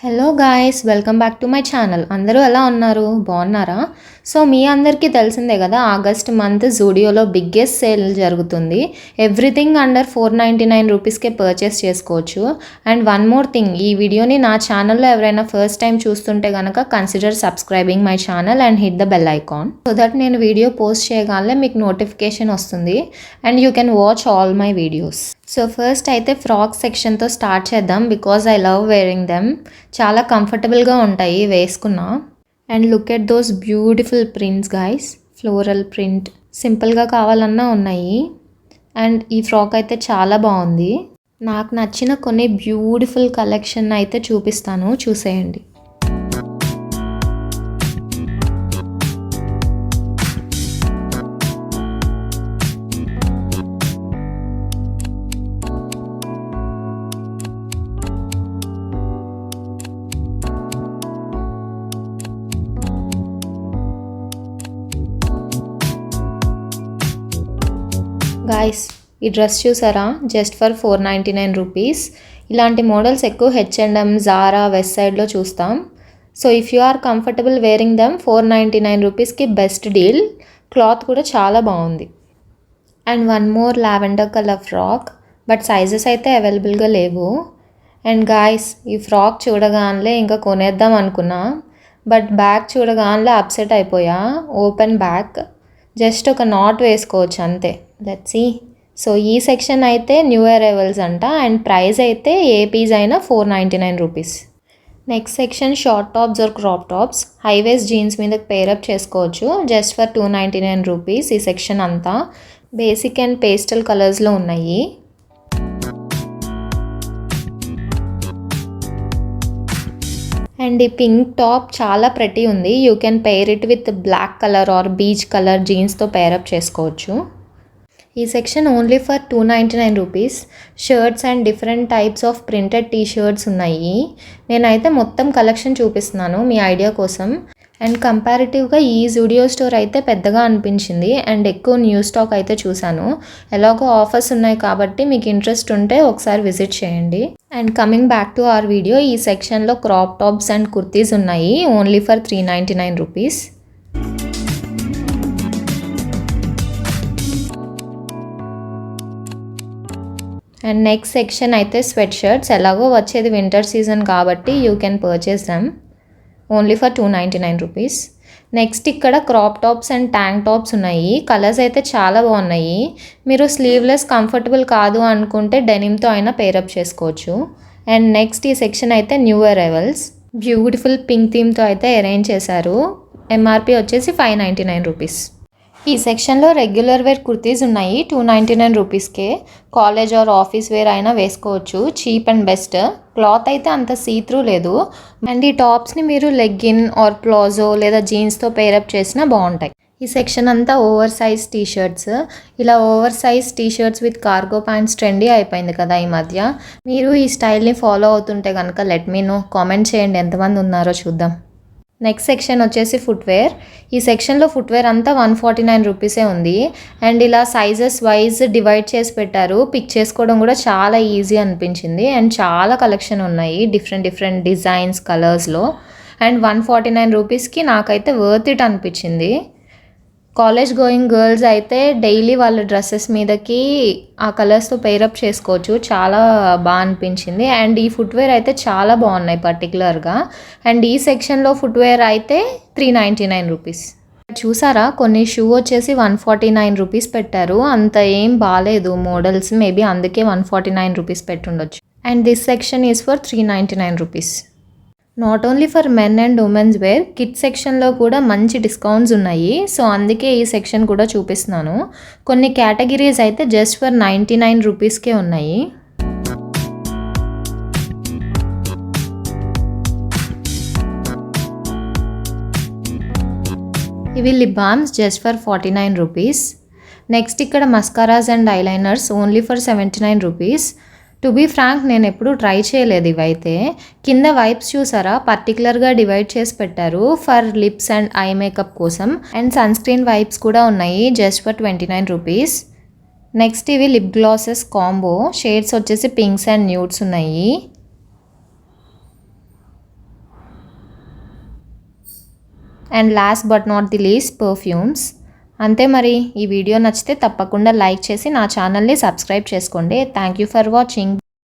Hello guys, welcome back to my channel. అందరూ ఎలా ఉన్నారు? బాగున్నారా? సో మీ అందరికీ తెలిసిందే కదా, ఆగస్ట్ మంత్ జూడియోలో బిగ్గెస్ట్ సేల్ జరుగుతుంది. ఎవ్రీథింగ్ అండర్ 499 రూపీస్కే పర్చేస్ చేసుకోవచ్చు. అండ్ వన్ మోర్ థింగ్, ఈ వీడియోని నా ఛానల్లో ఎవరైనా ఫస్ట్ టైం చూస్తుంటే కనుక consider subscribing my channel and hit the bell icon so that నేను వీడియో పోస్ట్ చేయగానే మీకు నోటిఫికేషన్ వస్తుంది and you can watch all my videos. So first అయితే ఫ్రాక్ సెక్షన్తో స్టార్ట్ చేద్దాం because I love wearing them. చాలా కంఫర్టబుల్గా ఉంటాయి వేసుకున్నా. And look at those beautiful prints guys. Floral print సింపుల్గా కావాలన్నా ఉన్నాయి. అండ్ ఈ ఫ్రాక్ అయితే చాలా బాగుంది. నాకు నచ్చిన కొన్ని బ్యూటిఫుల్ కలెక్షన్ అయితే చూపిస్తాను, చూసేయండి. గాయస్, ఈ డ్రెస్ చూసారా? Just for 499 rupees. ఇలాంటి మోడల్స్ ఎక్కువ H&M, జారా, వెస్ట్ సైడ్లో చూస్తాం. So if you are comfortable wearing them, 499 రూపీస్కి బెస్ట్ డీల్. క్లాత్ కూడా చాలా బాగుంది. And one more lavender colour frock, but sizes అయితే అవైలబుల్గా లేవు. అండ్ గాయస్, ఈ ఫ్రాక్ చూడగానే ఇంకా కొనేద్దాం అనుకున్నా, బట్ బ్యాక్ చూడగానే అప్సెట్ అయిపోయా. ఓపెన్ బ్యాక్, జస్ట్ ఒక నాట్ వేసుకోవచ్చు అంతే. Let's see. సో ఈ సెక్షన్ అయితే న్యూ అరైవల్స్ అంట. అండ్ ప్రైస్ అయితే ఏ పీస్ అయినా 499 rupees. Next section short tops or crop tops. High waist jeans మీద పేరప్ చేసుకోవచ్చు జస్ట్ ఫర్ 299 రూపీస్. ఈ సెక్షన్ అంతా బేసిక్ అండ్ పేస్టల్ కలర్స్లో ఉన్నాయి. అండ్ ఈ పింక్ టాప్ చాలా ప్రెటీ ఉంది. You can pair it with black colour or peach colour జీన్స్తో పేరప్ చేసుకోవచ్చు. ఈ section only for 299 rupees. Shirts and different types of printed T shirts ఉన్నాయి. నేనైతే మొత్తం కలెక్షన్ చూపిస్తున్నాను మీ ఐడియా కోసం. అండ్ కంపారిటివ్గా ఈ జూడియో స్టోర్ అయితే పెద్దగా అనిపించింది అండ్ ఎక్కువ న్యూ స్టాక్ అయితే చూశాను. ఎలాగో ఆఫర్స్ ఉన్నాయి కాబట్టి మీకు ఇంట్రెస్ట్ ఉంటే ఒకసారి విజిట్ చేయండి. And coming back to our video, ఈ సెక్షన్లో క్రాప్ టాప్స్ అండ్ కుర్తీస్ ఉన్నాయి only for 399 rupees. And next section అయితే స్వెట్ షర్ట్స్. ఎలాగో వచ్చేది వింటర్ సీజన్ కాబట్టి you can purchase them only for 299 rupees. Next ఇక్కడ crop tops and tank tops ఉన్నాయి. Colours అయితే చాలా బాగున్నాయి. మీరు స్లీవ్లెస్ కంఫర్టబుల్ కాదు అనుకుంటే డెనిమ్తో అయినా పేరప్ చేసుకోవచ్చు. అండ్ నెక్స్ట్ ఈ సెక్షన్ అయితే న్యూ అరైవల్స్. బ్యూటిఫుల్ పింక్ థీమ్తో అయితే అరేంజ్ చేశారు. ఎంఆర్పి వచ్చేసి 599 రూపీస్. ఈ సెక్షన్లో రెగ్యులర్ వేర్ కుర్తీస్ ఉన్నాయి 299 రూపీస్కే. కాలేజ్ ఆర్ ఆఫీస్ వేర్ అయినా వేసుకోవచ్చు. Cheap and best. క్లాత్ అయితే అంత సీత్రూ లేదు. అండ్ ఈ టాప్స్ని మీరు లెగ్గిన్ ఆర్ ప్లాజో లేదా జీన్స్తో పేరప్ చేసినా బాగుంటాయి. ఈ సెక్షన్ అంతా ఓవర్ సైజ్ టీ షర్ట్స్. ఇలా over size T shirts with cargo pants trendy అయిపోయింది కదా ఈ మధ్య. మీరు ఈ స్టైల్ని ఫాలో అవుతుంటే కనుక లెట్ మీ నో. కామెంట్ చేయండి ఎంతమంది ఉన్నారో చూద్దాం. నెక్స్ట్ సెక్షన్ వచ్చేసి ఫుట్వేర్. ఈ సెక్షన్లో ఫుట్వేర్ అంతా 149 రూపీసే ఉంది. అండ్ ఇలా సైజెస్ వైజ్ డివైడ్ చేసి పెట్టారు. పిక్ చేసుకోవడం కూడా చాలా ఈజీ అనిపించింది. అండ్ చాలా కలెక్షన్ ఉన్నాయి డిఫరెంట్ డిజైన్స్, కలర్స్లో. అండ్ 149 రూపీస్కి నాకైతే వర్త్ ఇట్ అనిపించింది. కాలేజ్ గోయింగ్ గర్ల్స్ అయితే డైలీ వాళ్ళ డ్రెస్సెస్ మీదకి ఆ కలర్స్తో పేరప్ చేసుకోవచ్చు. చాలా బాగా అనిపించింది. అండ్ ఈ ఫుట్వేర్ అయితే చాలా బాగున్నాయి పర్టికులర్గా. అండ్ ఈ సెక్షన్లో ఫుట్వేర్ అయితే 399 రూపీస్. చూసారా, కొన్ని షూ వచ్చేసి 149 రూపీస్ పెట్టారు. అంత ఏం బాగాలేదు మోడల్స్, మేబీ అందుకే 149 రూపీస్ పెట్టుండొచ్చు. And this section is for 399 rupees. Not only for men and womens wear, kids సెక్షన్లో కూడా మంచి డిస్కౌంట్స్ ఉన్నాయి. సో అందుకే ఈ సెక్షన్ కూడా చూపిస్తున్నాను. కొన్ని కేటగిరీస్ అయితే జస్ట్ ఫర్ 99 రూపీస్కే ఉన్నాయి. ఇవి lip balms just for 49 rupees. Next ఇక్కడ mascaras and eyeliners only for 79 rupees. To be frank, నేను ఎప్పుడూ ట్రై చేయలేదు ఇవైతే. కింద వైప్స్ చూసారా, పర్టికులర్గా డివైడ్ చేసి పెట్టారు for lips and eye makeup కోసం. అండ్ సన్ స్క్రీన్ వైప్స్ కూడా ఉన్నాయి జస్ట్ ఫర్ 29 రూపీస్. నెక్స్ట్ ఇవి లిప్ గ్లాసెస్ కాంబో. షేడ్స్ వచ్చేసి పింక్స్ అండ్ న్యూడ్స్ ఉన్నాయి. And last but not the least perfumes. అంతే మరి. ఈ వీడియో నచ్చితే తప్పకుండా లైక్ చేసి నా ఛానల్ని సబ్స్క్రైబ్ చేసుకోండి. Thank you for watching.